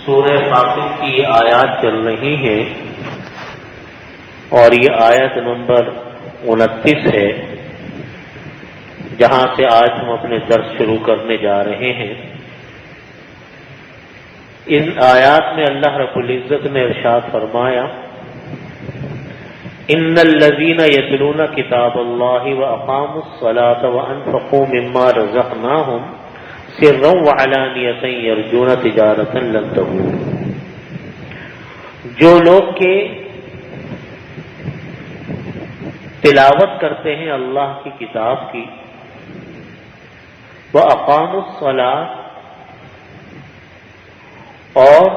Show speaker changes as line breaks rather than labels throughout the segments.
سورہ فاطر کی آیات چل رہی ہیں اور یہ آیت نمبر 29 ہے جہاں سے آج ہم اپنے درس شروع کرنے جا رہے ہیں۔ ان آیات میں اللہ رب العزت نے ارشاد فرمایا، ان الذین یتلون کتاب اللہ واقاموا الصلاۃ وانفقوا مما رزقناہم سرا وعلانیۃ یرجون تجارۃ لن تبور۔ جو لوگ کہ تلاوت کرتے ہیں اللہ کی کتاب کی، واقاموا الصلاۃ اور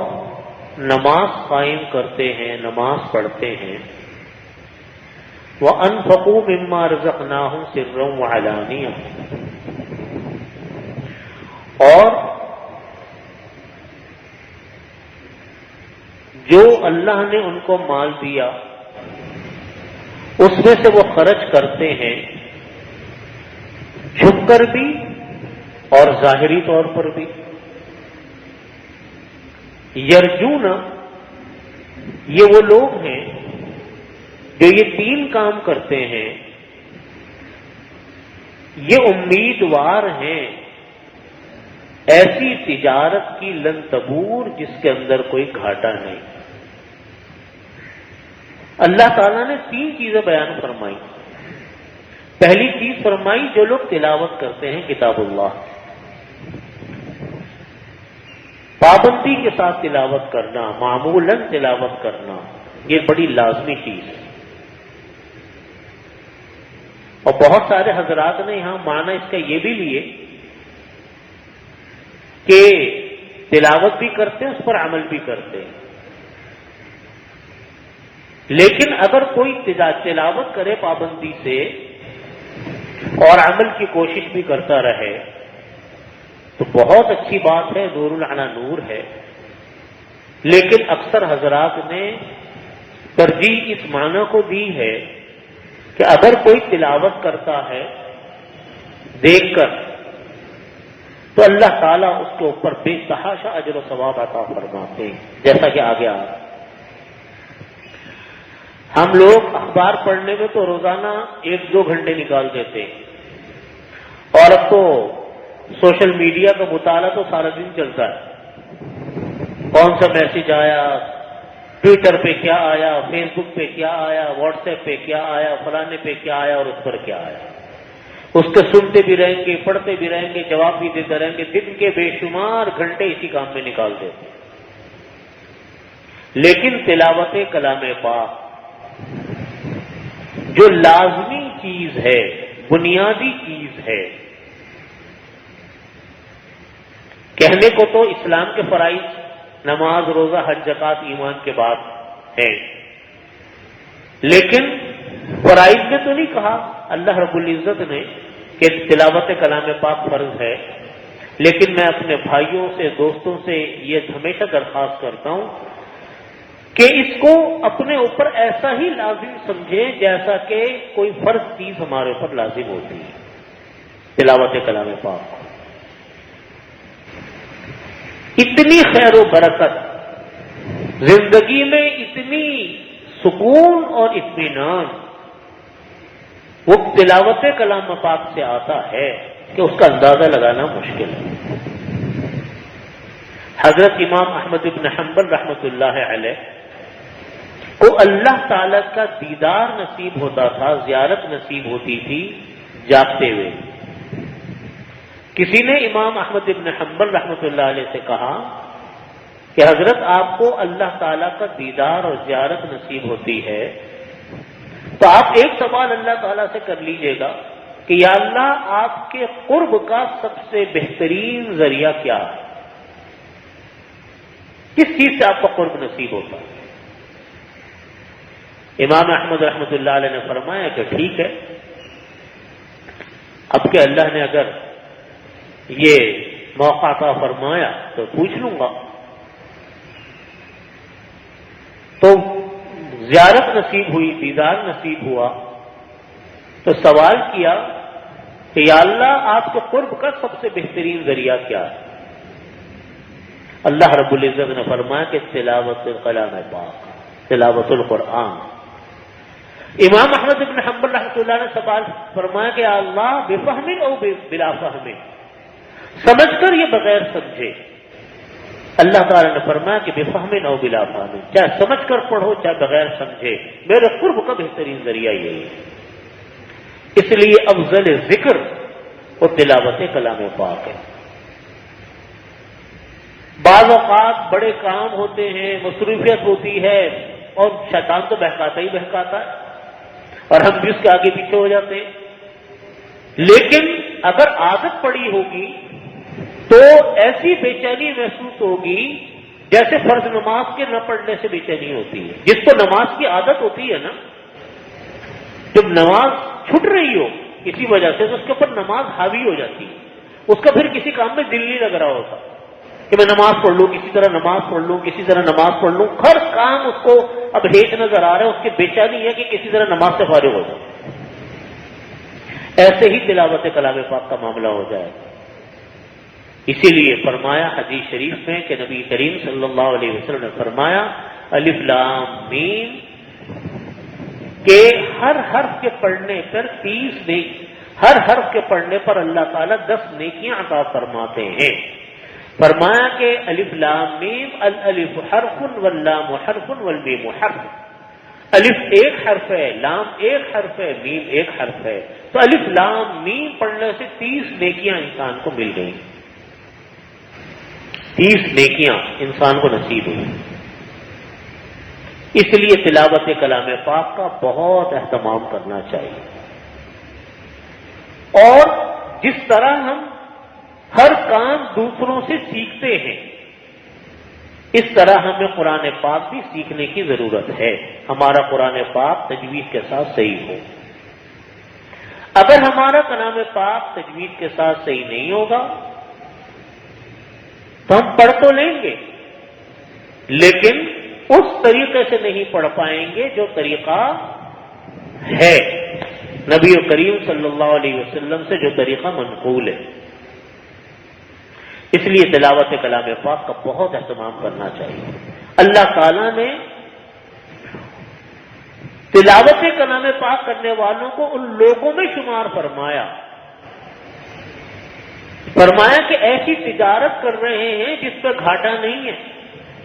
نماز قائم کرتے ہیں، نماز پڑھتے ہیں، وَأَنفَقُوا مِمَّا رَزَقْنَاهُمْ سِرًّا وَعَلَانِيَةً، اور جو اللہ نے ان کو مال دیا اس میں سے وہ خرچ کرتے ہیں، چھپ کر بھی اور ظاہری طور پر بھی۔ یرجون، یہ وہ لوگ ہیں جو یہ تین کام کرتے ہیں، یہ امیدوار ہیں ایسی تجارت کی لن تبور جس کے اندر کوئی گھاٹا نہیں۔ اللہ تعالیٰ نے تین چیزیں بیان فرمائی۔ پہلی چیز فرمائی جو لوگ تلاوت کرتے ہیں کتاب اللہ، پابندی کے ساتھ تلاوت کرنا، معمولاً تلاوت کرنا، یہ بڑی لازمی چیز ہے۔ اور بہت سارے حضرات نے یہاں معنی اس کا یہ بھی لیے کہ تلاوت بھی کرتے ہیں، اس پر عمل بھی کرتے ہیں، لیکن اگر کوئی تلاوت کرے پابندی سے اور عمل کی کوشش بھی کرتا رہے تو بہت اچھی بات ہے، نور علی نور ہے۔ لیکن اکثر حضرات نے ترجیح اس معنی کو دی ہے کہ اگر کوئی تلاوت کرتا ہے دیکھ کر تو اللہ تعالیٰ اس کے اوپر بے تحاشا اجر و ثواب عطا فرماتے ہیں، جیسا کہ آگے آ رہا ہے۔ ہم لوگ اخبار پڑھنے میں تو روزانہ 1-2 گھنٹے نکال دیتے ہیں، اور اب تو سوشل میڈیا کا مطالعہ تو سارا دن چلتا ہے۔ کون سا میسج آیا، ٹویٹر پہ کیا آیا، فیس بک پہ کیا آیا، واٹس ایپ پہ کیا آیا، فلانے پہ کیا آیا اور اس پر کیا آیا، اس کے سنتے بھی رہیں گے، پڑھتے بھی رہیں گے، جواب بھی دیتے رہیں گے، دن کے بے شمار گھنٹے اسی کام میں نکال دیتے۔ لیکن تلاوت کلام پاک جو لازمی چیز ہے، بنیادی چیز ہے، کہنے کو تو اسلام کے فرائض نماز، روزہ، حج، زکوٰۃ ایمان کے بعد ہیں، لیکن فرائض نے تو نہیں کہا اللہ رب العزت نے کہ تلاوت کلام پاک فرض ہے۔ لیکن میں اپنے بھائیوں سے، دوستوں سے یہ ہمیشہ درخواست کرتا ہوں کہ اس کو اپنے اوپر ایسا ہی لازم سمجھیں جیسا کہ کوئی فرض چیز ہمارے اوپر لازم ہوتی ہے، تلاوت کلام پاک۔ اتنی خیر و برکت، زندگی میں اتنی سکون اور اطمینان وہ تلاوت کلام پاک سے آتا ہے کہ اس کا اندازہ لگانا مشکل ہے۔ حضرت امام احمد بن حنبل رحمۃ اللہ علیہ کو اللہ تعالی کا دیدار نصیب ہوتا تھا، زیارت نصیب ہوتی تھی جاگتے ہوئے۔ کسی نے امام احمد بن حنبل رحمۃ اللہ علیہ سے کہا کہ حضرت آپ کو اللہ تعالیٰ کا دیدار اور زیارت نصیب ہوتی ہے تو آپ ایک سوال اللہ تعالیٰ سے کر لیجئے گا کہ یا اللہ آپ کے قرب کا سب سے بہترین ذریعہ کیا ہے، کس چیز سے آپ کا قرب نصیب ہوتا ہے؟ امام احمد رحمۃ اللہ علیہ نے فرمایا کہ ٹھیک ہے، اب کہ اللہ نے اگر یہ موقع عطا فرمایا تو پوچھ لوں گا۔ تو زیارت نصیب ہوئی، دیدار نصیب ہوا، تو سوال کیا کہ یا اللہ آپ کے قرب کا سب سے بہترین ذریعہ کیا ہے؟ اللہ رب العزت نے فرمایا کہ تلاوت کلام پاک، تلاوت القرآن۔ امام احمد بن حنبل رحمۃ اللہ نے سوال فرمایا کہ اللہ بفہم او بلا فہم، سمجھ کر یہ بغیر سمجھے۔ اللہ تعالیٰ نے فرمایا کہ بفہم او بلا فہم، چاہے سمجھ کر پڑھو چاہے بغیر سمجھے، میرے قرب کا بہترین ذریعہ یہی ہے۔ اس لیے افضل ذکر اور تلاوت کلام پاک ہے۔ بعض اوقات بڑے کام ہوتے ہیں، مصروفیت ہوتی ہے، اور شیطان تو بہکاتا ہی بہکاتا ہے، اور ہم بھی اس کے آگے پیچھے ہو جاتے ہیں۔ لیکن اگر عادت پڑی ہوگی تو ایسی بے چینی محسوس ہوگی جیسے فرض نماز کے نہ پڑھنے سے بے چینی ہوتی ہے۔ جس کو نماز کی عادت ہوتی ہے نا، جب نماز چھٹ رہی ہو کسی وجہ سے تو اس کے اوپر نماز حاوی ہو جاتی ہے، اس کا پھر کسی کام میں دل نہیں لگ رہا ہوتا کہ میں نماز پڑھ لوں، کسی طرح نماز پڑھ لوں، کسی طرح نماز پڑھ لوں، ہر کام اس کو اب ہیچ نظر آ رہا ہے، اس کی بے چینی ہے کہ کسی طرح نماز سے فارغ ہو جائے۔ ایسے ہی تلاوت کلام پاک کا معاملہ ہو جائے۔ اسی لیے فرمایا حدیث شریف میں کہ نبی کریم صلی اللہ علیہ وسلم نے فرمایا الف لام میم، کہ ہر حرف کے پڑھنے پر 30 نیک، ہر حرف کے پڑھنے پر اللہ تعالیٰ 10 نیکیاں عطا فرماتے ہیں۔ فرمایا کہ الف لام میم، الالف حرف واللام حرف والمیم حرف، الف ایک حرف ہے، لام ایک حرف ہے، میم ایک حرف ہے، تو الف لام میم پڑھنے سے 30 نیکیاں انسان کو مل گئی، 30 نیکیاں انسان کو نصیب ہوئی۔ اس لیے تلاوت کلام پاک کا بہت اہتمام کرنا چاہیے، اور جس طرح ہم ہر کام دوسروں سے سیکھتے ہیں اس طرح ہمیں قرآن پاک بھی سیکھنے کی ضرورت ہے۔ ہمارا قرآن پاک تجوید کے ساتھ صحیح ہو۔ اگر ہمارا کلام پاک تجوید کے ساتھ صحیح نہیں ہوگا تو ہم پڑھ تو لیں گے لیکن اس طریقے سے نہیں پڑھ پائیں گے جو طریقہ ہے نبی کریم صلی اللہ علیہ وسلم سے، جو طریقہ منقول ہے۔ اس لیے تلاوت کلام پاک کا بہت اہتمام کرنا چاہیے۔ اللہ تعالیٰ نے تلاوت کلام پاک کرنے والوں کو ان لوگوں میں شمار فرمایا کہ ایسی تجارت کر رہے ہیں جس پہ گھاٹا نہیں ہے۔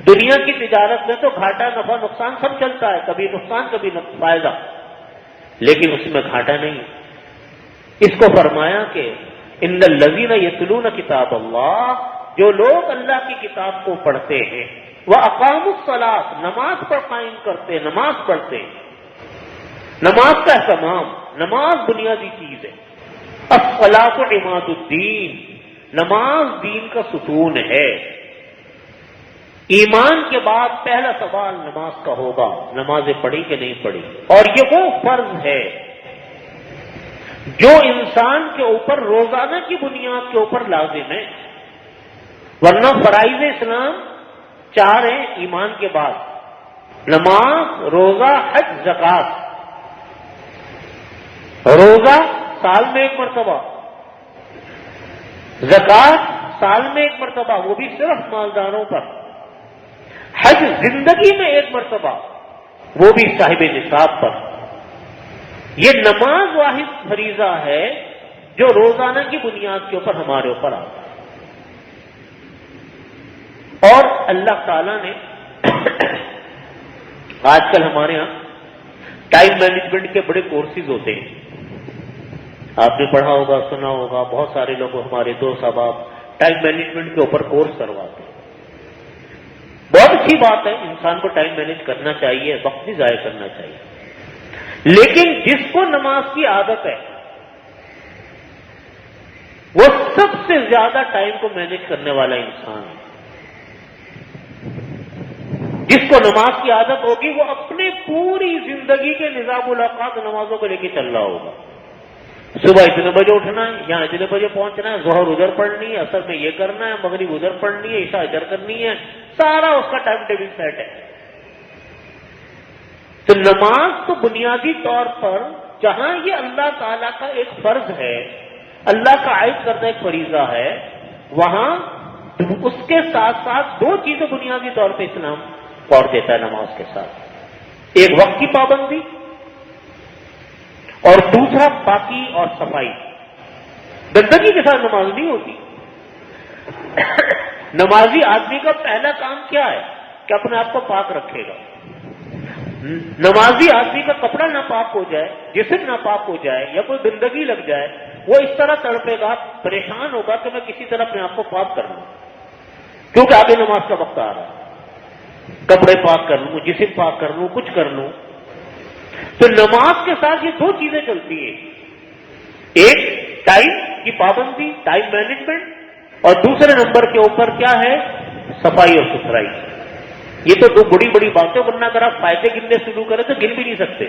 دنیا کی تجارت میں تو گھاٹا نفع نقصان سب چلتا ہے، کبھی نقصان کبھی فائدہ، لیکن اس میں گھاٹا نہیں ہے۔ اس کو فرمایا کہ ان الذین یتلون کتاب اللہ، جو لوگ اللہ کی کتاب کو پڑھتے ہیں، واقاموا الصلاۃ، نماز پر قائم کرتے، نماز پڑھتے ہیں، نماز کا اہتمام، نماز بنیادی چیز ہے۔ الصلاۃ عماد الدین، نماز دین کا ستون ہے۔ ایمان کے بعد پہلا سوال نماز کا ہوگا، نمازیں پڑھی کہ نہیں پڑھی، اور یہ وہ فرض ہے جو انسان کے اوپر روزانہ کی بنیاد کے اوپر لازم ہے، ورنہ فرائض اسلام 4 ہیں ایمان کے بعد: نماز، روزہ، حج، زکوٰۃ۔ روزہ سال میں 1 مرتبہ، زکوٰۃ سال میں 1 مرتبہ، وہ بھی صرف مالداروں پر، حج زندگی میں 1 مرتبہ، وہ بھی صاحب نصاب پر۔ یہ نماز واحد فریضہ ہے جو روزانہ کی بنیاد کے اوپر ہمارے اوپر آتا ہے۔ اور اللہ تعالیٰ نے آج کل ہمارے ہاں ٹائم مینجمنٹ کے بڑے کورسز ہوتے ہیں، آپ نے پڑھا ہوگا، سنا ہوگا، بہت سارے لوگ ہمارے دوست احباب ٹائم مینجمنٹ کے اوپر کورس کرواتے ہیں۔ بہت اچھی بات ہے، انسان کو ٹائم مینج کرنا چاہیے، وقت بھی ضائع کرنا چاہیے، لیکن جس کو نماز کی عادت ہے وہ سب سے زیادہ ٹائم کو مینج کرنے والا انسان ہے۔ جس کو نماز کی عادت ہوگی وہ اپنے پوری زندگی کے نظام الاوقات نمازوں کو لے کے چل رہا ہوگا۔ صبح اتنے بجے اٹھنا ہے، یہاں اتنے بجے پہنچنا ہے، ظہر ادھر پڑھنی ہے، عصر میں یہ کرنا ہے، مغرب ادھر پڑھنی ہے، عشاء ادھر کرنی ہے، سارا اس کا ٹائم ٹیبل سیٹ ہے۔ تو نماز تو بنیادی طور پر جہاں یہ اللہ تعالیٰ کا ایک فرض ہے، اللہ کا عائد کردہ ایک فریضہ ہے، وہاں اس کے ساتھ ساتھ دو چیزیں بنیادی طور پہ اسلام توڑ دیتا ہے نماز کے ساتھ، ایک وقت کی پابندی اور دوسرا پاکی اور صفائی۔ گندگی کے ساتھ نماز نہیں ہوتی۔ نمازی آدمی کا پہلا کام کیا ہے کہ اپنے آپ کو پاک رکھے گا۔ نمازی آدمی کا کپڑا ناپاک ہو جائے، جسم ناپاک ہو جائے یا کوئی گندگی لگ جائے، وہ اس طرح تڑپے گا، پریشان ہوگا کہ میں کسی طرح اپنے آپ کو پاک کر لوں، کیونکہ آگے نماز کا وقت آ رہا ہے، کپڑے پاک کر لوں، جسم پاک کر لوں، کچھ کر لوں۔ تو نماز کے ساتھ یہ دو چیزیں چلتی ہیں، ایک ٹائم کی پابندی، ٹائم مینجمنٹ، اور دوسرے نمبر کے اوپر کیا ہے؟ صفائی اور ستھرائی۔ یہ تو دو بڑی بڑی باتیں، ورنہ اگر آپ فائدے گننے شروع کریں تو گن بھی نہیں سکتے۔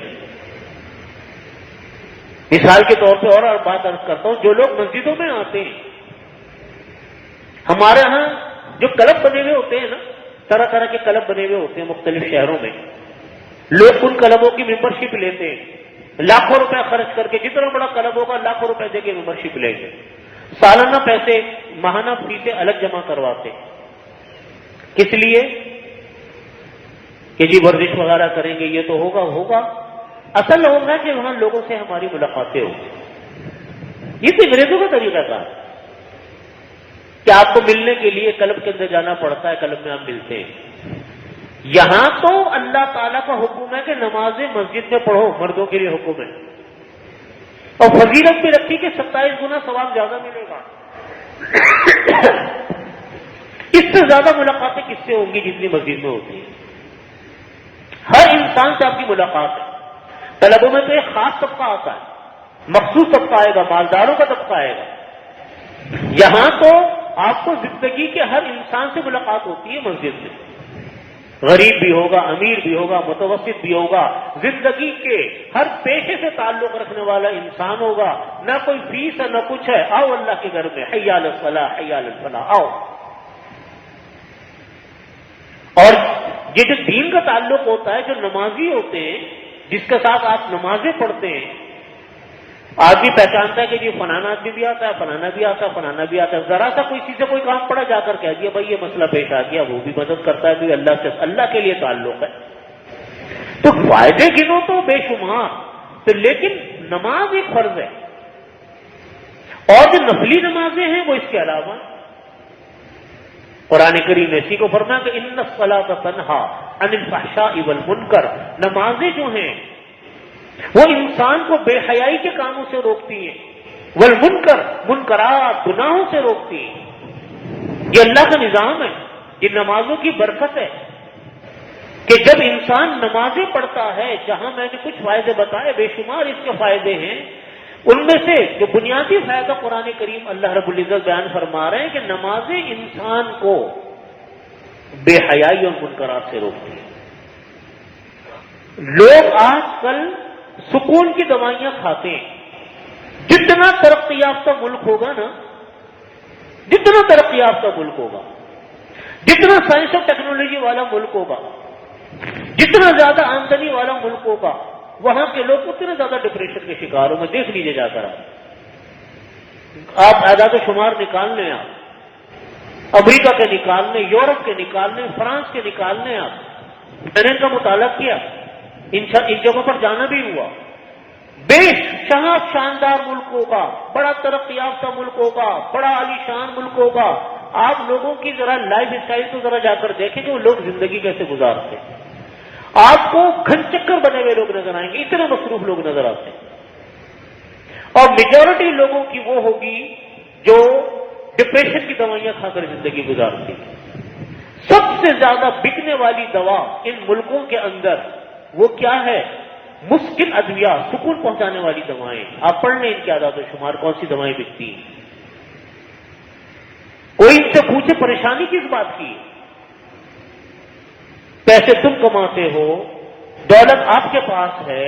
مثال کے طور پہ اور بات عرض کرتا ہوں، جو لوگ مسجدوں میں آتے ہیں، ہمارے ہاں جو کلب بنے ہوئے ہوتے ہیں نا، طرح طرح کے کلب بنے ہوئے ہوتے ہیں مختلف شہروں میں، لوگ ان کلبوں کی ممبرشپ لیتے ہیں، لاکھوں روپے خرچ کر کے، جتنا بڑا کلب ہوگا لاکھوں روپے دے کے ممبرشپ لیں گے، سالانہ پیسے، ماہانہ فیسیں الگ جمع کرواتے، کس لیے؟ کہ جی ورزش وغیرہ کریں گے، یہ تو ہوگا۔ اصل ہوگا کہ وہاں لوگوں سے ہماری ملاقاتیں ہوں۔ یہ تو انگریزوں کا طریقہ تھا کہ آپ کو ملنے کے لیے کلب کے اندر جانا پڑتا ہے، کلب میں آپ ملتے ہیں۔ یہاں تو اللہ تعالیٰ کا حکم ہے کہ نمازیں مسجد میں پڑھو، مردوں کے لیے حکم ہے، اور فضیلت بھی رکھی کہ 27 گنا ثواب زیادہ ملے گا۔ اس سے زیادہ ملاقاتیں کس سے ہوں گی جتنی مسجد میں ہوتی ہیں؟ ہر انسان سے آپ کی ملاقات ہے۔ طلبوں میں تو ایک خاص طبقہ آتا ہے، مخصوص طبقہ آئے گا، مالداروں کا طبقہ آئے گا۔ یہاں تو آپ کو زندگی کے ہر انسان سے ملاقات ہوتی ہے مسجد میں، غریب بھی ہوگا، امیر بھی ہوگا، متوسط بھی ہوگا، زندگی کے ہر پیشے سے تعلق رکھنے والا انسان ہوگا، نہ کوئی فیس ہے نہ کچھ ہے، آؤ اللہ کے گھر میں، حی علی الصلاح، حی علی الفلاح، آؤ۔ اور یہ جو دین کا تعلق ہوتا ہے، جو نمازی ہوتے ہیں، جس کے ساتھ آپ نمازیں پڑھتے ہیں، آدمی پہچانتا ہے کہ جی فلانا آدمی بھی آتا ہے، فلانا بھی آتا ہے، فلانا بھی آتا ہے، ذرا سا کوئی چیز سے کوئی کام پڑا، جا کر کہہ دیا بھائی یہ مسئلہ پیش آ گیا، وہ بھی مدد کرتا ہے، بھی اللہ کے لیے تعلق ہے۔ تو فائدے گنو تو بے شمار، تو لیکن نماز ایک فرض ہے، اور جو نفلی نمازیں ہیں وہ اس کے علاوہ۔ قرآن کریم نے اسی کو فرمایا کہ ان الصلاۃ تنہی عن الفحشاء والمنکر، نمازیں جو ہیں وہ انسان کو بے حیائی کے کاموں سے روکتی ہیں، والمنکر، منکرات، گناہوں سے روکتی ہیں۔ یہ اللہ کا نظام ہے، یہ نمازوں کی برکت ہے کہ جب انسان نمازیں پڑھتا ہے، جہاں میں نے کچھ فائدے بتائے، بے شمار اس کے فائدے ہیں، ان میں سے جو بنیادی فائدہ قرآن کریم اللہ رب العزت بیان فرما رہے ہیں کہ نمازیں انسان کو بے حیائی اور منکرات سے روکتی ہیں۔ لوگ آج کل سکون کی دوائیاں کھاتے ہیں۔ جتنا ترقی یافتہ ملک ہوگا نا، جتنا ترقی یافتہ ملک ہوگا، جتنا سائنس اور ٹیکنالوجی والا ملک ہوگا، جتنا زیادہ آمدنی والا ملک ہوگا، وہاں کے لوگ اتنے زیادہ ڈپریشن کے شکار ہوں گے۔ دیکھ لیجیے جا کر آپ اعداد و شمار نکال لیں، آپ امریکہ کے نکال لیں، یورپ کے نکال لیں، فرانس کے نکال لیں، آپ میں نے ان کا مطالعہ کیا، ان جگہوں پر جانا بھی ہوا۔ بے شاندار ملک ہوگا، بڑا ترقی یافتہ ملک ہوگا، بڑا عالی شان ملک ہوگا۔ آپ لوگوں کی ذرا لائف اسٹائل تو ذرا جا کر دیکھیں کہ وہ لوگ زندگی کیسے گزارتے ہیں۔ آپ کو گھن چکر بنے ہوئے لوگ نظر آئیں گے، اتنے مصروف لوگ نظر آتے ہیں، اور میجورٹی لوگوں کی وہ ہوگی جو ڈپریشن کی دوائیاں کھا کر زندگی گزارتی ہے۔ سب سے زیادہ بکنے والی دوا ان ملکوں کے اندر وہ کیا ہے؟ مسکن ادویہ، سکون پہنچانے والی دوائیں۔ آپ پڑھ لیں ان کے اعداد و شمار، کون سی دوائیں بکتی ہیں۔ کوئی ان سے پوچھے پریشانی کس بات کی ہے؟ پیسے تم کماتے ہو، دولت آپ کے پاس ہے،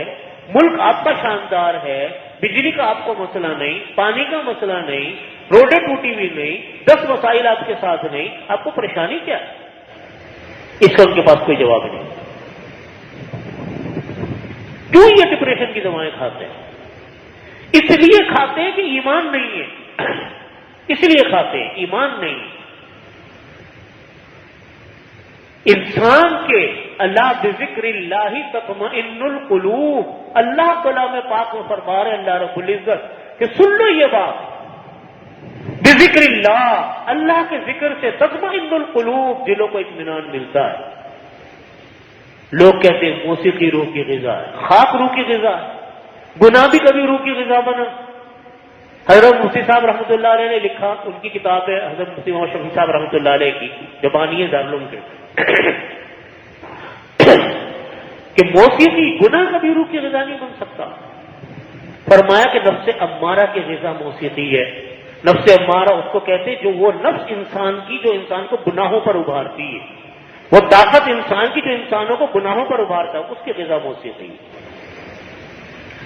ملک آپ کا شاندار ہے، بجلی کا آپ کو مسئلہ نہیں، پانی کا مسئلہ نہیں، روڈیں ٹوٹی ہوئی نہیں، 10 مسائل آپ کے ساتھ نہیں، آپ کو پریشانی کیا ہے؟ اس کا ان کے پاس کوئی جواب نہیں۔ کیوں یہ ڈپریشن کی دوائیں کھاتے ہیں؟ اس لیے کھاتے ہیں کہ ایمان نہیں ہے، اس لیے کھاتے ہیں، ایمان نہیں ہے۔ انسان کے اللہ بذکر اللہ تطمئن القلوب، اللہ کلام پاک میں فرما رہے اللہ رب العزت کہ سن لو یہ بات، بذکر اللہ، اللہ کے ذکر سے تطمئن القلوب، دلوں کو اطمینان ملتا ہے۔ لوگ کہتے ہیں موسیقی روح کی غذا ہے، خاک روح کی غذا ہے، گناہ بھی کبھی روح کی غذا بنا۔ حضرت مفتی صاحب رحمۃ اللہ علیہ نے لکھا، ان کی کتاب ہے حضرت مفتی محمد شفیع صاحب رحمۃ اللہ علیہ کی، جو بانی ہے دارالعلوم کے، کہ موسیقی گناہ کبھی روح کی غذا نہیں بن سکتا۔ فرمایا کہ نفس امارہ کی غذا موسیقی ہے۔ نفس امارہ اس کو کہتے ہیں جو وہ نفس انسان کی جو انسان کو گناہوں پر ابھارتی ہے، وہ طاقت انسان کی جو انسانوں کو گناہوں پر ابھارتا ہے، اس کی غذا موسیقی ہے۔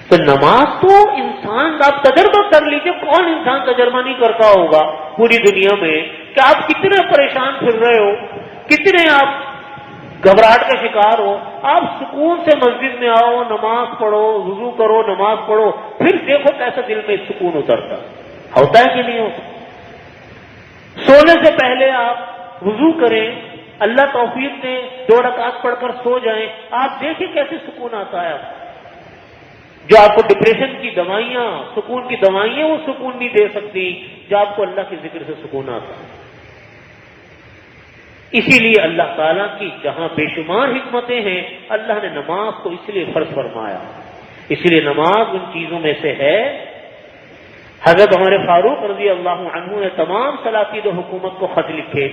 تو نماز تو انسان، آپ تجربہ کر لیجیے، کون انسان تجربہ نہیں کرتا ہوگا پوری دنیا میں کہ آپ کتنے پریشان پھر رہے ہو، کتنے آپ گھبراہٹ کا شکار ہو، آپ سکون سے مسجد میں آؤ، نماز پڑھو، وضو کرو، نماز پڑھو، پھر دیکھو کیسا دل میں سکون اترتا ہوتا ہے کہ نہیں ہوتا۔ سونے سے پہلے آپ وضو کریں، اللہ توفیق دیں، 2 رکعت پڑھ کر سو جائیں، آپ دیکھیں کیسے سکون آتا ہے۔ جو آپ کو ڈپریشن کی دوائیاں، سکون کی دوائیاں وہ سکون نہیں دے سکتی، جو آپ کو اللہ کے ذکر سے سکون آتا ہے۔ اسی لیے اللہ تعالیٰ کی جہاں بے شمار حکمتیں ہیں، اللہ نے نماز کو اس لیے فرض فرمایا۔ اس لیے نماز ان چیزوں میں سے ہے۔ حضرت عمر فاروق رضی اللہ عنہ نے تمام سلاطین حکومت کو خط لکھے،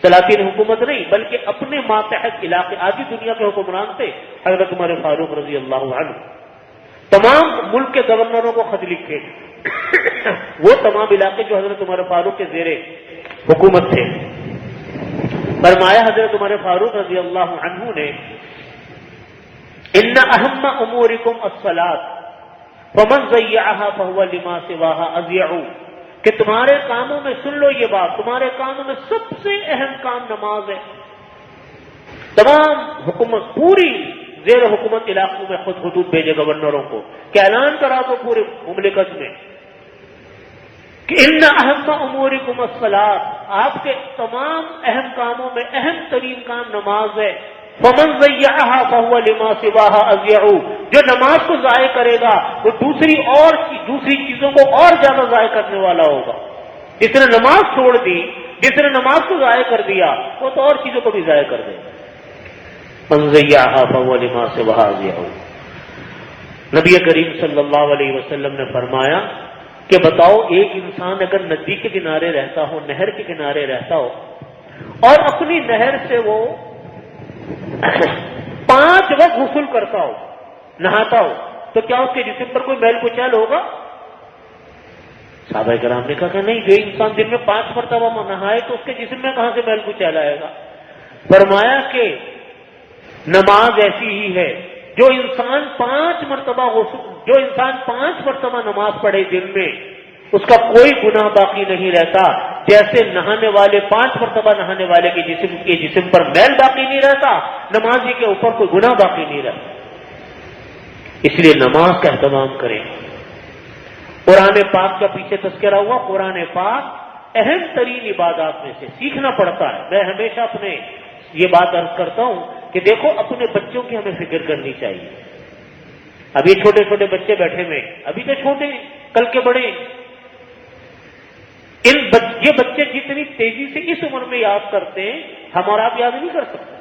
سلاطین حکومت نہیں بلکہ اپنے ماتحت علاقے، آدھی دنیا کے حکمران تھے حضرت عمر فاروق رضی اللہ عنہ، تمام ملک کے گورنروں کو خط لکھے، وہ تمام علاقے جو حضرت عمر فاروق کے زیر حکومت تھے۔ فرمایا حضرت عمر فاروق رضی اللہ عنہ نے، ان اہم امورکم الصلاۃ فمن ضیعها فهو لما سواها اضیع، کہ تمہارے کاموں میں، سن لو یہ بات، تمہارے کاموں میں سب سے اہم کام نماز ہے۔ تمام حکومت، پوری زیر حکومت علاقوں میں خود خطوط بھیجے گورنروں کو کہ اعلان کرا دو پورے مملکت میں کہ ان اہم امورکم الصلاۃ، آپ کے تمام اہم کاموں میں اہم ترین کام نماز ہے۔ فمن ضیعها فهو لما سواها اضیع، جو نماز کو ضائع کرے گا وہ دوسری چیزوں کو اور زیادہ ضائع کرنے والا ہوگا۔ جس نے نماز چھوڑ دی، جس نے نماز کو ضائع کر دیا، وہ تو اور چیزوں کو بھی ضائع کر دے گا۔ من ضیعها فهو لما سواها اضیع۔ نبی کریم صلی اللہ علیہ وسلم نے فرمایا کہ بتاؤ، ایک انسان اگر ندی کے کنارے رہتا ہو، نہر کے کنارے رہتا ہو، اور اپنی نہر سے وہ 5 وقت غسل کرتا ہو، نہاتا ہو، تو کیا اس کے جسم پر کوئی میل کچیل ہوگا؟ صحابہ کرام نے کہا کہ نہیں، جو انسان دن میں 5 مرتبہ نہائے تو اس کے جسم میں کہاں سے میل کچیل آئے گا؟ فرمایا کہ نماز ایسی ہی ہے، جو انسان 5 مرتبہ نماز پڑھے دن میں، اس کا کوئی گناہ باقی نہیں رہتا، جیسے نہانے والے 5 مرتبہ نہانے والے کے جسم پر میل باقی نہیں رہتا، نمازی کے اوپر کوئی گناہ باقی نہیں رہتا۔ اس لیے نماز کا اہتمام کریں۔ قرآن پاک کا پیچھے تذکرہ ہوا، قرآن پاک اہم ترین عبادات میں سے، سیکھنا پڑتا ہے۔ میں ہمیشہ اپنے یہ بات عرض کرتا ہوں کہ دیکھو، اپنے بچوں کی ہمیں فکر کرنی چاہیے۔ ابھی چھوٹے چھوٹے بچے بیٹھے ہوئے، ابھی تو چھوٹے، کل کے بڑے، یہ بچے جتنی تیزی سے اس عمر میں یاد کرتے ہیں، ہم اور آپ یاد نہیں کر سکتے۔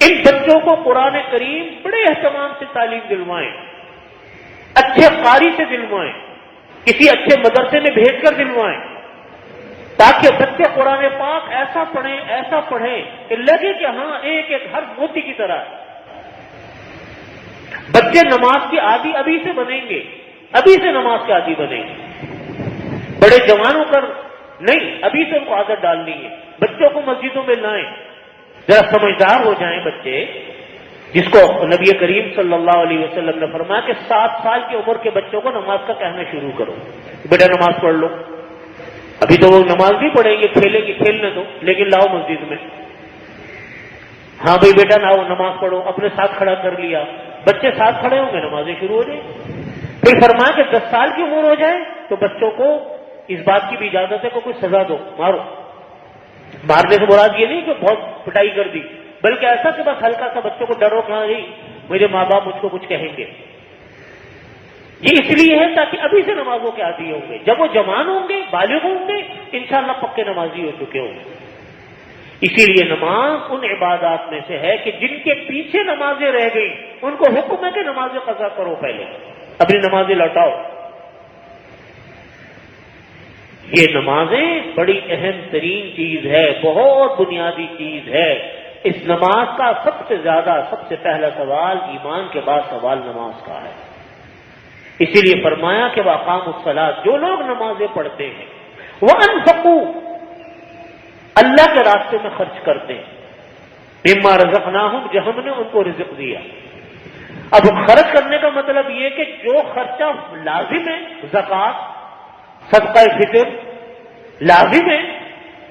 ان بچوں کو قرآن کریم بڑے اہتمام سے تعلیم دلوائیں، اچھے قاری سے دلوائیں، کسی اچھے مدرسے میں بھیج کر دلوائیں، تاکہ بچے قرآن پاک ایسا پڑھیں کہ لگے کہ ہاں ایک ایک حرف موتی کی طرح۔ بچے نماز کی عادی ابھی سے بنیں گے، ابھی سے نماز کے عادی بنیں گے، بڑے جوانوں کر نہیں، ابھی سے ان کو عادت ڈالنی ہے۔ بچوں کو مسجدوں میں لائیں، ذرا سمجھدار ہو جائیں بچے، جس کو نبی کریم صلی اللہ علیہ وسلم نے فرمایا کہ 7 سال کی عمر کے بچوں کو نماز کا کہنا شروع کرو، بیٹا نماز پڑھ لو۔ ابھی تو وہ نماز نہیں پڑھیں گے، کھیلنے دو، لیکن لاؤ مسجد میں، ہاں بھائی بیٹا لاؤ نماز پڑھو، اپنے ساتھ کھڑا کر لیا، بچے ساتھ کھڑے ہوں گے، نمازیں شروع ہو جائیں۔ پھر فرمایا کہ 10 سال کی عمر ہو جائے تو بچوں کو اس بات کی بھی اجازت ہے کہ کوئی سزا دو، مارو، مارنے سے مراد یہ نہیں کہ بہت پٹائی کر دی، بلکہ ایسا کہ بس ہلکا سا بچوں کو ڈرو کہ نہیں مجھے ماں باپ مجھ کو کچھ کہیں گے. یہ اس لیے ہے تاکہ ابھی سے نمازوں کے عادی ہوں گے، جب وہ جوان ہوں گے، بالغ ہوں گے، انشاءاللہ پکے نمازی ہو چکے ہوں گے. اسی لیے نماز ان عبادات میں سے ہے کہ جن کے پیچھے نمازیں رہ گئی ان کو حکم ہے کہ نمازیں قضا کرو، پہلے اپنی نمازیں لوٹاؤ. یہ نمازیں بڑی اہم ترین چیز ہے، بہت بنیادی چیز ہے. اس نماز کا سب سے زیادہ، سب سے پہلا سوال ایمان کے بعد سوال نماز کا ہے. اسی لیے فرمایا کہ وَأَقَامُوا الصَّلَاةَ، جو لوگ نمازیں پڑھتے ہیں وَأَنفَقُوا، اللہ کے راستے میں خرچ کرتے ہیں، مِمَّا رَزَقْنَاهُمْ، جو ہم نے ان کو رزق دیا. اب خرچ کرنے کا مطلب یہ کہ جو خرچہ لازم ہے، زکوٰۃ، صدقہ فطر لازم ہے،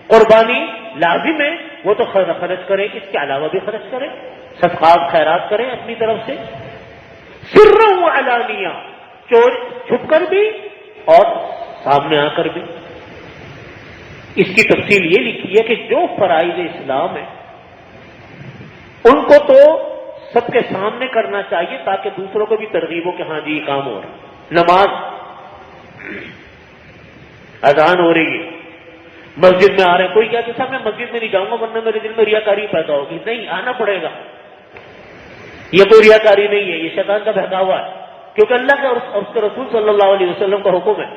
قربانی لازم ہے، وہ تو خرچ کرے، اس کے علاوہ بھی خرچ کرے، صدقات خیرات کریں اپنی طرف سے، سرًا وعلانیہ، چھپ کر بھی اور سامنے آ کر بھی. اس کی تفصیل یہ لکھی ہے کہ جو فرائض اسلام ہیں ان کو تو سب کے سامنے کرنا چاہیے تاکہ دوسروں کو بھی ترغیب ہو کہ ہاں جی یہ کام ہو رہا ہے. نماز، اذان ہو رہی ہے، مسجد میں آ رہے ہیں، کوئی کہتے صاحب میں مسجد میں نہیں جاؤں گا ورنہ میرے دل میں ریاکاری پیدا ہوگی. نہیں، آنا پڑے گا. یہ کوئی ریاکاری نہیں ہے، یہ شیطان کا بہکاوا ہے، کیونکہ اللہ کا اور اس کے رسول صلی اللہ علیہ وسلم کا حکم ہے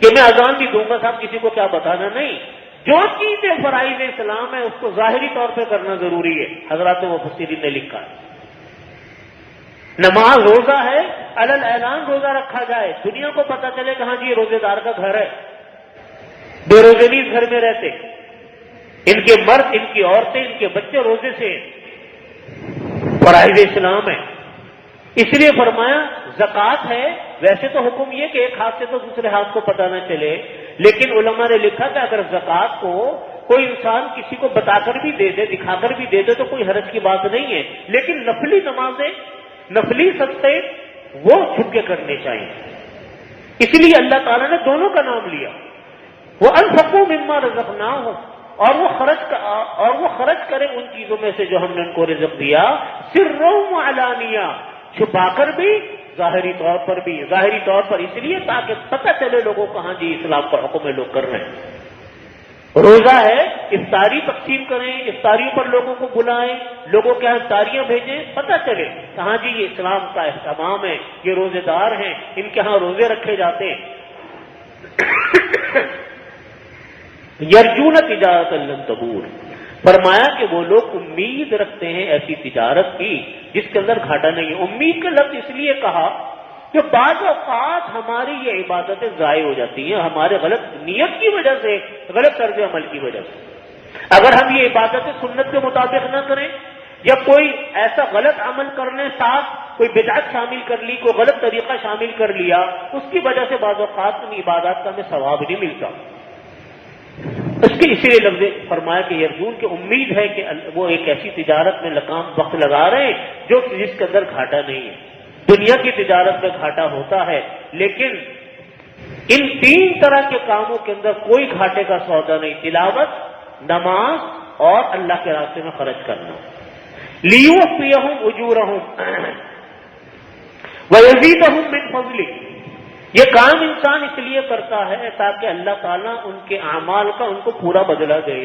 کہ میں اذان بھی دوں گا، صاحب کسی کو کیا بتانا. نہیں، جو چیزیں فرائض اسلام ہے اس کو ظاہری طور پہ کرنا ضروری ہے. حضرات مفسرین نے لکھا ہے نماز روزہ ہے، علل اعلان روزہ رکھا جائے، دنیا کو پتہ چلے کہ ہاں جی یہ روزے دار کا گھر ہے، بے روزے نہیں اس گھر میں رہتے، ان کے مرد، ان کی عورتیں، ان کے بچے روزے سے. فرائض اسلام ہے. اس لیے فرمایا زکوٰۃ ہے. ویسے تو حکم یہ کہ ایک ہاتھ سے تو دوسرے ہاتھ کو پتہ نہ چلے، لیکن علماء نے لکھا کہ اگر زکوٰۃ کو کوئی انسان کسی کو بتا کر بھی دے دے، دکھا کر بھی دے دے تو کوئی حرج کی بات نہیں ہے. لیکن نفلی نمازیں، نفلی صدقے وہ چھپ کے کرنے چاہیے. اس لیے اللہ تعالیٰ نے دونوں کا نام لیا، وہ انفقوا مما رزقناہم، اور وہ خرچ کرے ان چیزوں میں سے جو ہم نے ان کو رزق دیا، سرًا وعلانیہ، چھپا کر بھی، ظاہری طور پر بھی. ظاہری طور پر اس لیے تاکہ پتہ چلے لوگوں کو ہاں جی اسلام کا حکم ہے، لوگ کر رہے ہیں. روزہ ہے، افطاری تقسیم کریں، افطاریوں پر لوگوں کو بلائیں، لوگوں کے یہاں افطاریاں بھیجیں، پتہ چلے کہاں جی یہ اسلام کا اہتمام ہے، یہ روزے دار ہیں، ان کے ہاں روزے رکھے جاتے ہیں. یرجون تجارت لن تبور، فرمایا کہ وہ لوگ امید رکھتے ہیں ایسی تجارت کی جس کے اندر گھاٹا نہیں ہے. امید کا لفظ اس لیے کہا کہ بعض اوقات ہماری یہ عبادتیں ضائع ہو جاتی ہیں ہمارے غلط نیت کی وجہ سے، غلط طرز عمل کی وجہ سے. اگر ہم یہ عبادتیں سنت کے مطابق نہ کریں، یا کوئی ایسا غلط عمل کرنے ساتھ کوئی بدعت شامل کر لی، کوئی غلط طریقہ شامل کر لیا، اس کی وجہ سے بعض اوقات ان عبادات کا ہمیں ثواب نہیں ملتا. اس کے اسی لیے لفظ فرمایا کہ یرجون کی امید ہے کہ وہ ایک ایسی تجارت میں وقت لگا رہے ہیں جس کے اندر گھاٹا نہیں ہے. دنیا کی تجارت میں گھاٹا ہوتا ہے، لیکن ان تین طرح کے کاموں کے اندر کوئی گھاٹے کا سودا نہیں: تلاوت، نماز اور اللہ کے راستے میں خرچ کرنا. لیوفیہم اجورہم ویزیدہم من فضلہ، یہ کام انسان اس لیے کرتا ہے تاکہ اللہ تعالیٰ ان کے اعمال کا ان کو پورا بدلہ دے.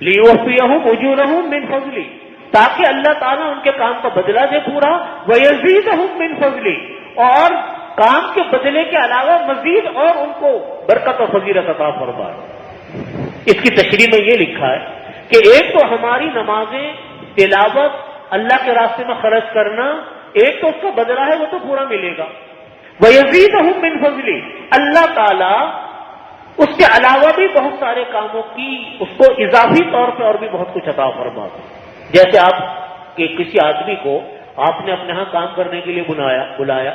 لیوفیہم اجورہم من فضلہ، تاکہ اللہ تعالیٰ ان کے کام کا بدلہ دے پورا. ویزیدہم من فضلہ، اور کام کے بدلے کے علاوہ مزید اور ان کو برکت و فضیلت عطا فرمائے. اس کی تشریح میں یہ لکھا ہے کہ ایک تو ہماری نمازیں، تلاوت، اللہ کے راستے میں خرچ کرنا، ایک تو اس کا بدلہ ہے وہ تو پورا ملے گا. وَيَزِيدُهُم مِّن فَضْلِهِ، اللہ تعالیٰ اس کے علاوہ بھی بہت سارے کاموں کی اس کو اضافی طور پہ اور بھی بہت کچھ عطا فرماتا. جیسے آپ کہ کسی آدمی کو آپ نے اپنے ہاں کام کرنے کے لیے بلایا،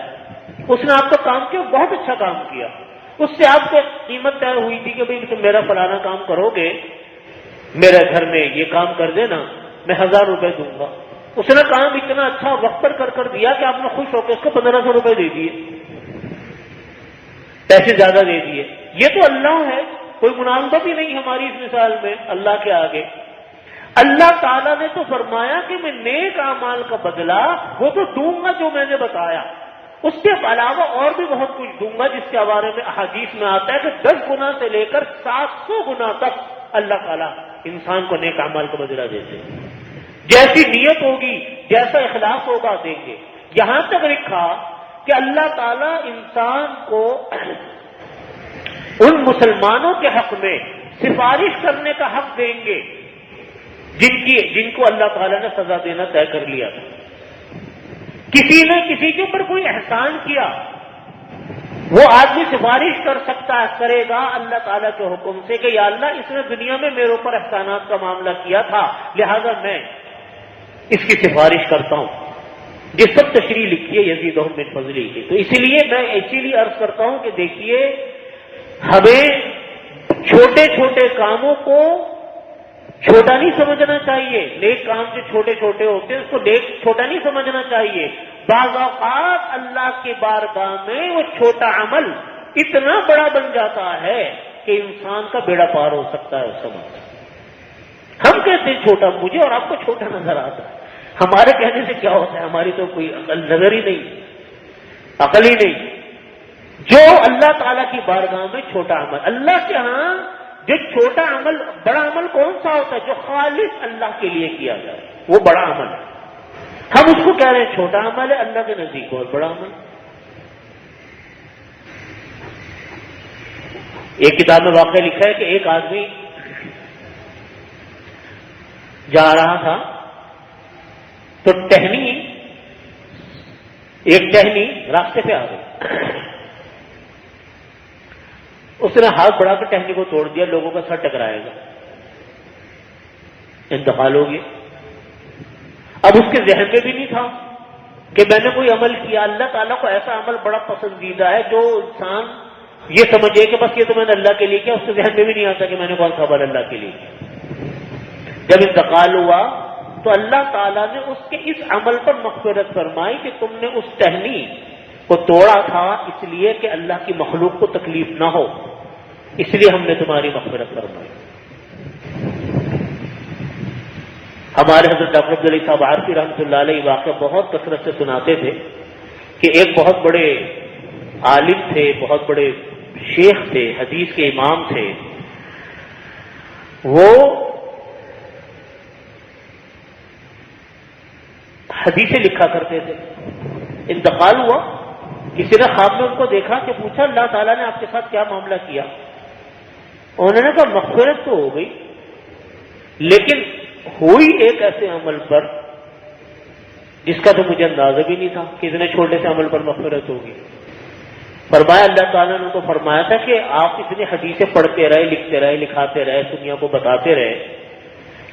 اس نے آپ کا کام کیا، بہت اچھا کام کیا، اس سے آپ کو قیمت طے ہوئی تھی کہ بھئی تم میرا فلانا کام کرو گے، میرے گھر میں یہ کام کر دینا، میں 1000 روپے دوں گا. اس نے کام اتنا اچھا وقت پر کر دیا کہ آپ نے خوش ہو کے اس کو 1500 روپے دے دیے، پیسے زیادہ دے دیے. یہ تو اللہ ہے، کوئی مناسبت ہی نہیں ہماری اس مثال میں اللہ کے آگے۔ اللہ تعالیٰ نے تو فرمایا کہ میں نیک اعمال کا بدلہ وہ تو دوں گا جو میں نے بتایا، اس کے علاوہ اور بھی بہت کچھ دوں گا، جس کے بارے میں احادیث میں آتا ہے کہ 10 گنا سے لے کر 700 گنا تک اللہ تعالیٰ انسان کو نیک اعمال کا بدلہ دیتے ہیں۔ جیسی نیت ہوگی، جیسا اخلاص ہوگا دیں گے۔ یہاں تک لکھا کہ اللہ تعالیٰ انسان کو ان مسلمانوں کے حق میں سفارش کرنے کا حق دیں گے جن کو اللہ تعالیٰ نے سزا دینا طے کر لیا تھا۔ کسی نے کسی کے اوپر کوئی احسان کیا، وہ آدمی سفارش کرے گا اللہ تعالیٰ کے حکم سے کہ یا اللہ اس نے دنیا میں میرے اوپر احسانات کا معاملہ کیا تھا، لہذا میں اس کی سفارش کرتا ہوں۔ جس سب تشریح لکھی ہے یزیدہم من فضلہ کی، تو اسی لیے میں عرض کرتا ہوں کہ دیکھیے ہمیں چھوٹے چھوٹے کاموں کو چھوٹا نہیں سمجھنا چاہیے۔ نیک کام جو چھوٹے چھوٹے ہوتے ہیں اس کو نیک چھوٹا نہیں سمجھنا چاہیے۔ بعض اوقات اللہ کی بارگاہ میں وہ چھوٹا عمل اتنا بڑا بن جاتا ہے کہ انسان کا بیڑا پار ہو سکتا ہے اس سمجھ۔ ہم کہتے ہیں چھوٹا، مجھے اور آپ کو چھوٹا نظر آتا ہے، ہمارے کہنے سے کیا ہوتا ہے؟ ہماری تو کوئی عقل نظر ہی نہیں، عقل ہی نہیں۔ جو اللہ تعالیٰ کی بارگاہ میں چھوٹا عمل، اللہ کے ہاں جو چھوٹا عمل، بڑا عمل کون سا ہوتا ہے؟ جو خالص اللہ کے لیے کیا جائے، وہ بڑا عمل ہے۔ ہم اس کو کہہ رہے ہیں چھوٹا عمل ہے، اللہ کے نزدیک بہت بڑا عمل۔ ایک کتاب میں واقعہ لکھا ہے کہ ایک آدمی جا رہا تھا تو ایک ٹہنی راستے پہ آ گئی، اس نے ہاتھ بڑھا کر ٹہنی کو توڑ دیا، لوگوں کا سر ٹکرائے گا، انتقال ہو گیا۔ اب اس کے ذہن میں بھی نہیں تھا کہ میں نے کوئی عمل کیا۔ اللہ تعالیٰ کو ایسا عمل بڑا پسندیدہ ہے جو انسان یہ سمجھے کہ بس یہ تو میں نے اللہ کے لیے کیا، اس کے ذہن میں بھی نہیں آتا کہ میں نے کون سا عمل اللہ کے لیے کیا۔ جب انتقال ہوا تو اللہ تعالیٰ نے اس کے اس عمل پر مغفرت فرمائی کہ تم نے اس ٹہنی کو توڑا تھا اس لیے کہ اللہ کی مخلوق کو تکلیف نہ ہو، اس لیے ہم نے تمہاری مغفرت فرمائی۔ ہمارے حضرت ڈاکٹر عبدالعلی صاحب عارفی رحمۃ اللہ علیہ واقعہ بہت کثرت سے سناتے تھے کہ ایک بہت بڑے عالم تھے، بہت بڑے شیخ تھے، حدیث کے امام تھے، وہ حدیثیں لکھا کرتے تھے۔ انتقال ہوا، کسی نے خواب میں ان کو دیکھا کہ پوچھا اللہ تعالیٰ نے آپ کے ساتھ کیا معاملہ کیا؟ انہوں نے کہا مغفرت تو ہو گئی، لیکن ہوئی ایک ایسے عمل پر جس کا تو مجھے اندازہ بھی نہیں تھا کہ اتنے چھوٹے سے عمل پر مغفرت ہوگی۔ فرمایا اللہ تعالیٰ نے ان کو فرمایا تھا کہ آپ اتنی حدیثیں پڑھتے رہے، لکھتے رہے، لکھاتے رہے، دنیا کو بتاتے رہے،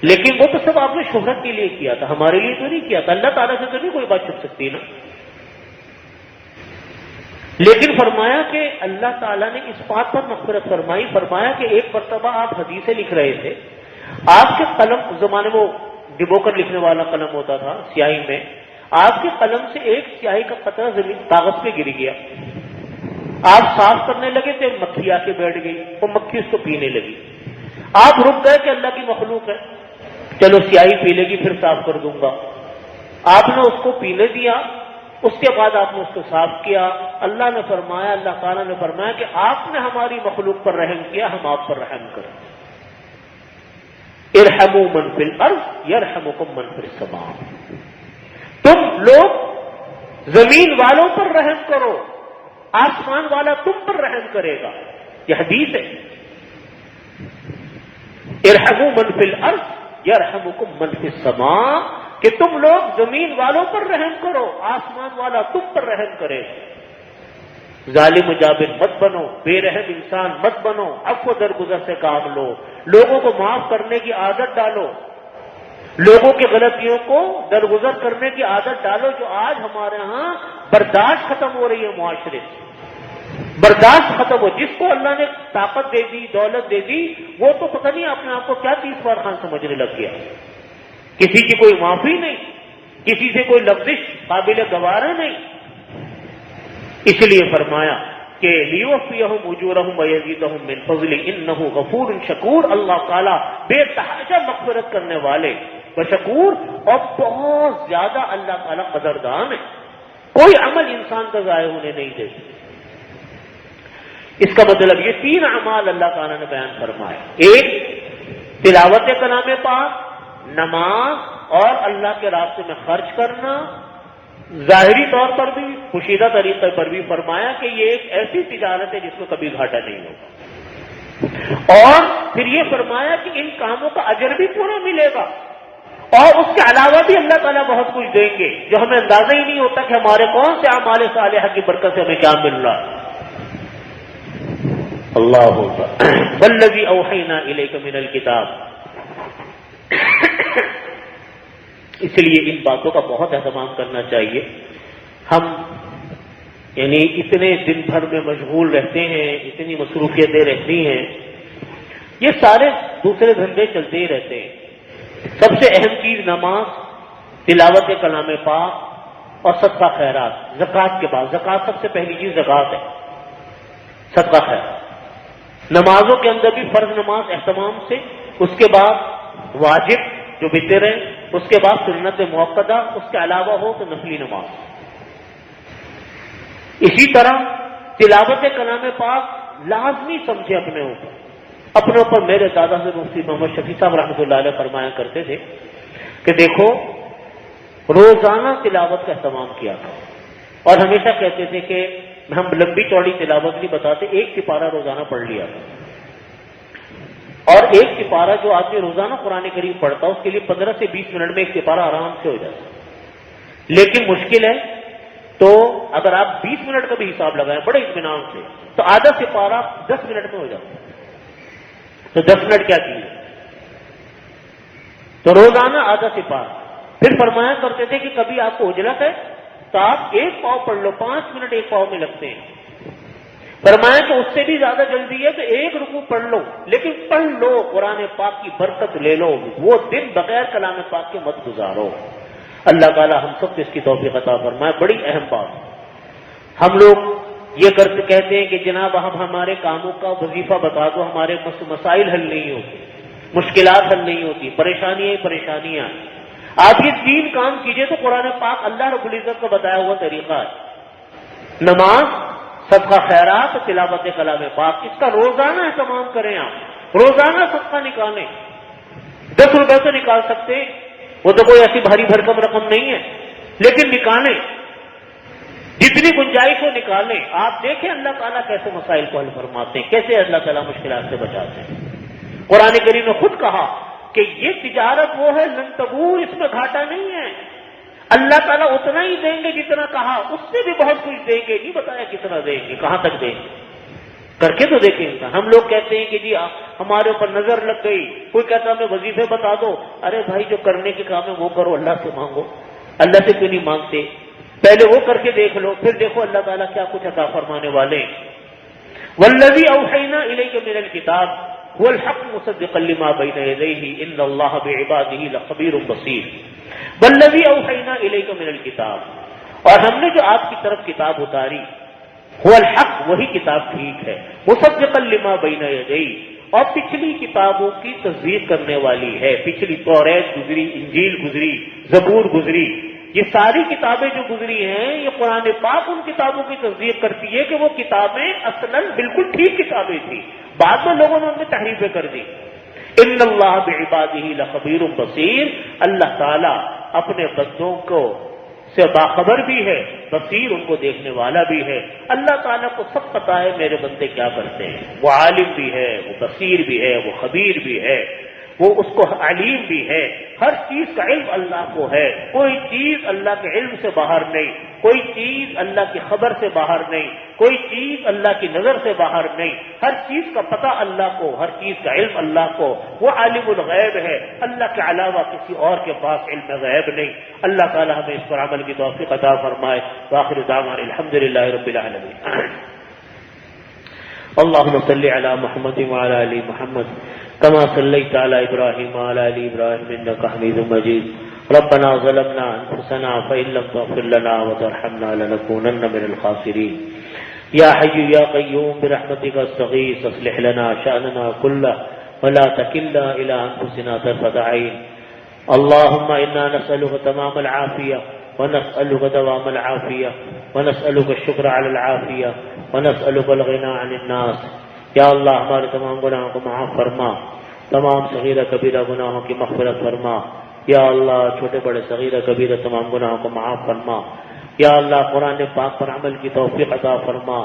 لیکن وہ تو سب آپ نے شہرت کے لیے کیا تھا، ہمارے لیے تو نہیں کیا تھا۔ اللہ تعالیٰ سے تو نہیں کوئی بات چھپ سکتی نا۔ لیکن فرمایا کہ اللہ تعالیٰ نے اس بات پر مغفرت فرمائی، فرمایا کہ ایک مرتبہ آپ حدیثیں لکھ رہے تھے، آپ کے قلم، اس زمانے میں وہ ڈبو کر لکھنے والا قلم ہوتا تھا سیاہی میں، آپ کے قلم سے ایک سیاہی کا قطرہ زمین کاغذ پہ گر گیا، آپ صاف کرنے لگے تو مکھی آ کے بیٹھ گئی، وہ مکھی اس کو پینے لگی، آپ رک گئے کہ اللہ کی مخلوق ہے، چلو سیاہی پی لے گی پھر صاف کر دوں گا۔ آپ نے اس کو پینے دیا، اس کے بعد آپ نے اس کو صاف کیا۔ اللہ نے فرمایا، اللہ تعالیٰ نے فرمایا کہ آپ نے ہماری مخلوق پر رحم کیا، ہم آپ پر رحم کریں۔ ارحموا من فی الارض یرحمکم من فی السماء، تم لوگ زمین والوں پر رحم کرو، آسمان والا تم پر رحم کرے گا۔ یہ حدیث ہے، ارحموا من فی الارض یرحمکم من فی السماء، کہ تم لوگ زمین والوں پر رحم کرو، آسمان والا تم پر رحم کرے گا۔ ظالم و جابر مت بنو، بے رحم انسان مت بنو، عفو درگزر سے کام لو، لوگوں کو معاف کرنے کی عادت ڈالو، لوگوں کی غلطیوں کو درگزر کرنے کی عادت ڈالو، جو آج ہمارے ہاں برداشت ختم ہو رہی ہے معاشرے سے، برداشت ختم ہو۔ جس کو اللہ نے طاقت دے دی، دولت دے دی، وہ تو پتہ نہیں اپنے آپ کو کیا 30 بار خان سمجھنے لگ گیا، کسی کی کوئی معافی نہیں، کسی سے کوئی لفظش قابل گوارا نہیں۔ اس لیے فرمایا کہ لیوفیہم اجورہم ویزیدہم من فضلہ انہ غفور شکور، اللہ تعالیٰ بے تحاشا مغفرت کرنے والے بشکور اور بہت زیادہ اللہ تعالیٰ قدردان ہے، کوئی عمل انسان کا ضائع ہونے نہیں دیتے۔ اس کا مطلب یہ تین اعمال اللہ تعالیٰ نے بیان فرمائے، ایک تلاوت کلام پاک، نماز اور اللہ کے راستے میں خرچ کرنا، ظاہری طور پر بھی پوشیدہ طریقے پر بھی فرمایا کہ یہ ایک ایسی تجارت ہے جس میں کبھی گھاٹا نہیں ہوگا، اور پھر یہ فرمایا کہ ان کاموں کا اجر بھی پورا ملے گا، اور اس کے علاوہ بھی اللہ تعالیٰ بہت کچھ دیں گے جو ہمیں اندازہ ہی نہیں ہوتا کہ ہمارے کون سے اعمال صالحہ کی برکت سے ہمیں کیا مل رہا ہے۔ اللہ والذی اوحینا الیک من الکتاب، اس لیے ان باتوں کا بہت اہتمام کرنا چاہیے۔ ہم یعنی اتنے دن بھر میں مشغول رہتے ہیں، اتنی مصروفیتیں رہتی ہیں، یہ سارے دوسرے دھندے چلتے ہی رہتے ہیں۔ سب سے اہم چیز نماز، تلاوت کلام پاک اور صدقہ خیرات۔ زکوٰۃ کے بعد، زکوٰۃ سب سے پہلی چیز زکوٰۃ ہے، صدقہ خیرات۔ نمازوں کے اندر بھی فرض نماز اہتمام سے، اس کے بعد واجب جو وتر ہے، اس کے بعد سنت موقدہ، اس کے علاوہ ہو تو نفلی نماز۔ اسی طرح تلاوت کلام پاک لازمی سمجھے اپنے اوپر۔ میرے دادا سے مفتی محمد شفیع صاحب رحمۃ اللہ علیہ فرمایا کرتے تھے کہ دیکھو روزانہ تلاوت کا اہتمام کیا کرو، اور ہمیشہ کہتے تھے کہ ہم لمبی چوڑی تلاوت نہیں بتاتے، ایک سپارہ روزانہ پڑھ لیا کرو، اور ایک سپارہ جو آدمی روزانہ قرآن کریم پڑھتا ہے اس کے لیے 15 سے 20 منٹ میں ایک سپارہ آرام سے ہو جاتا ہے، لیکن مشکل ہے تو اگر آپ 20 منٹ کا بھی حساب لگائیں بڑے اطمینان سے تو آدھا سپارہ 10 منٹ میں ہو جاتا ہے، تو 10 منٹ کیا چیز ہے؟ تو روزانہ آدھا سپارہ۔ پھر فرمایا کرتے تھے کہ کبھی آپ کو اجلت ہے تو آپ ایک پاؤ پڑھ لو، 5 منٹ ایک پاؤ میں لگتے ہیں۔ فرمایا کہ اس سے بھی زیادہ جلدی ہے تو ایک رکوع پڑھ لو، لیکن پڑھ لو، قرآن پاک کی برکت لے لو، وہ دن بغیر کلام پاک کے مت گزارو۔ اللہ تعالی ہم سب کو اس کی توفیق عطا فرمائے۔ بڑی اہم بات، ہم لوگ یہ کہتے ہیں کہ جناب آپ ہمارے کاموں کا وظیفہ بتا دو، ہمارے مسائل حل نہیں ہوتے، مشکلات حل نہیں ہوتی، پریشانیاں۔ آپ یہ 3 کام کیجئے تو قرآن پاک اللہ رب العزت کا بتایا ہوا طریقہ ہے، نماز، صدقہ خیرات، تلاوت کلام پاک، اس کا روزانہ اہتمام کریں۔ آپ روزانہ صدقہ نکالیں، 10 روپے تو نکال سکتے ہیں، وہ تو کوئی ایسی بھاری بھرکم رقم نہیں ہے، لیکن نکالیں، جتنی گنجائش ہو نکالیں۔ آپ دیکھیں اللہ تعالیٰ کیسے مسائل کو حل فرماتے ہیں، کیسے اللہ تعالیٰ مشکلات سے بچاتے ہیں۔ قرآن کریم نے خود کہا کہ یہ تجارت وہ ہے لن تبور، اس میں گھاٹا نہیں ہے، اللہ تعالیٰ اتنا ہی دیں گے جتنا کہا، اس سے بھی بہت کچھ دیں گے، نہیں بتایا کتنا دیں گے، کہاں تک دیں گے، کر کے تو دیکھیں انسان۔ ہم لوگ کہتے ہیں کہ جی ہمارے اوپر نظر لگ گئی، کوئی کہتا ہمیں وظیفے بتا دو، ارے بھائی جو کرنے کے کام ہے وہ کرو، اللہ سے مانگو، اللہ سے کیوں نہیں مانگتے؟ پہلے وہ کر کے دیکھ لو، پھر دیکھو اللہ تعالیٰ کیا کچھ عطا فرمانے والے ہیں۔ والذی اوحینا الیک من الکتاب هو الحق مصدقا لما بین یدیہ ان اللہ بعبادہ لخبیر بصیر۔ والذی اوحینا الیک من الکتاب، اور ہم نے جو آپ کی طرف کتاب اتاری، هو الحق، وہی کتاب ٹھیک ہے، مصدقا لما بین یدیہ، اور پچھلی کتابوں کی تصدیق کرنے والی ہے۔ پچھلی توریت گزری، انجیل گزری، زبور گزری، یہ ساری کتابیں جو گزری ہیں یہ قرآن پاک ان کتابوں کی تصدیق کرتی ہے کہ وہ کتابیں اصلاً بالکل ٹھیک کتابیں تھیں، بعد میں لوگوں نے ان میں تحریفیں کر دی۔ ان اللہ بعبادہ لخبیر بصیر، اللہ تعالیٰ اپنے بندوں کو سے باخبر بھی ہے، بصیر ان کو دیکھنے والا بھی ہے۔ اللہ تعالیٰ کو سب پتہ ہے میرے بندے کیا کرتے ہیں، وہ عالم بھی ہے، وہ بصیر بھی ہے، وہ خبیر بھی ہے، وہ اس کو علیم بھی ہے، ہر چیز کا علم اللہ کو ہے، کوئی چیز اللہ کے علم سے باہر نہیں، کوئی چیز اللہ کی خبر سے باہر نہیں، کوئی چیز اللہ کی نظر سے باہر نہیں، ہر چیز کا پتہ اللہ کو، ہر چیز کا علم اللہ کو، وہ عالم الغیب ہے، اللہ کے علاوہ کسی اور کے پاس علم غیب نہیں۔ اللہ تعالی ہمیں اس پر عمل کی توفیق عطا فرمائے۔ وآخر دعوانا الحمدللہ رب العالمین۔ اللهم صل على محمد وعلى آل محمد كما صليت على إبراهيم وعلى آل إبراهيم إنك حميد مجيد۔ ربنا ظلمنا أنفسنا فإن لم تغفر لنا وترحمنا لنكونن من الخاسرين۔ یا حی یا قیوم برحمتک استغیث اصلح لنا شأننا كله ولا تکلنا الى انفسنا طرفة عین. اللهم انا نسألك تمام العافیہ ونسألك دوام العافیہ ونسألك الشکر علی العافیہ ونسألك الغنى عن الناس. یا اللہ ہمارے تمام گناہوں کو معاف فرما، تمام صغیرہ کبیرہ گناہوں کی مغفرت فرما. یا اللہ چھوٹے بڑے صغیرہ کبیرہ تمام گناہوں کو معاف فرما. یا اللہ قرآن پاک پر عمل کی توفیق عطا فرما.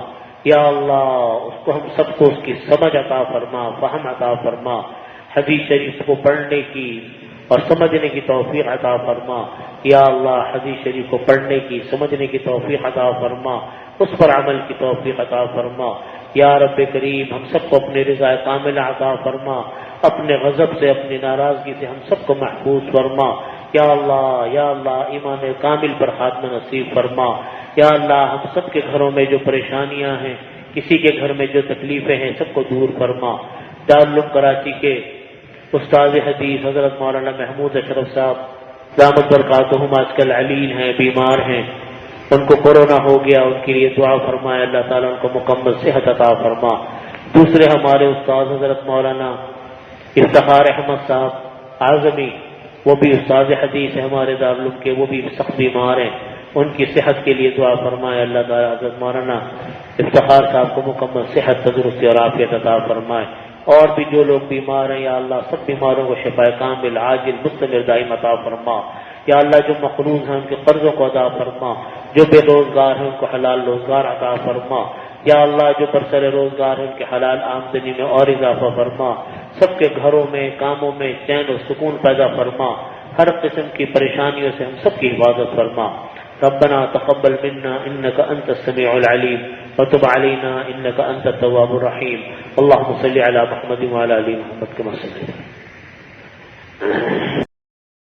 یا اللہ اس کو ہم سب کو اس کی سمجھ عطا فرما، فہم عطا فرما. حدیث شریف کو پڑھنے کی اور سمجھنے کی توفیق عطا فرما. یا اللہ حدیث شریف کو پڑھنے کی، سمجھنے کی توفیق عطا فرما، اس پر عمل کی توفیق عطا فرما. یا رب کریم ہم سب کو اپنے رضا کاملہ عطا فرما، اپنے غضب سے، اپنی ناراضگی سے ہم سب کو محفوظ فرما. یا اللہ ایمان کامل پر خاتمہ نصیب فرما. یا اللہ ہم سب کے گھروں میں جو پریشانیاں ہیں، کسی کے گھر میں جو تکلیفیں ہیں، سب کو دور فرما. دارالعلوم کراچی کے استاد حدیث حضرت مولانا محمود اشرف صاحب دامت برکاتہم آج کل علیل ہیں، بیمار ہیں، ان کو کورونا ہو گیا، ان کے لیے دعا فرمائے، اللہ تعالیٰ ان کو مکمل صحت عطا فرما. دوسرے ہمارے استاد حضرت مولانا افتخار احمد صاحب اعظمی، وہ بھی استاد حدیث ہیں ہمارے دارالعلوم کے، وہ بھی سخت بیمار ہیں، ان کی صحت کے لیے دعا فرمائے، اللہ تعالیٰ حضرت مولانا افتخار صاحب کو مکمل صحت، تندرستی اور عافیت عطا فرمائے. اور بھی جو لوگ بیمار ہیں یا اللہ سب بیماروں کو شفا کامل عاجل مستمر دائم عطا فرما. یا اللہ جو مقروض ہیں ان کے قرضوں کو ادا فرما، جو بے روزگار ہیں ان کو حلال روزگار عطا فرما. یا اللہ جو برسر روزگار ہیں ان کے حلال آمدنی میں اور اضافہ فرما. سب کے گھروں میں، کاموں میں چین و سکون پیدا فرما. ہر قسم کی پریشانیوں سے ہم سب کی حفاظت فرما. ربنا تقبل منا انك انت السميع العليم وتب علينا انك انت التواب الرحيم. اللهم صل على محمد وعلى ال محمد كما صليت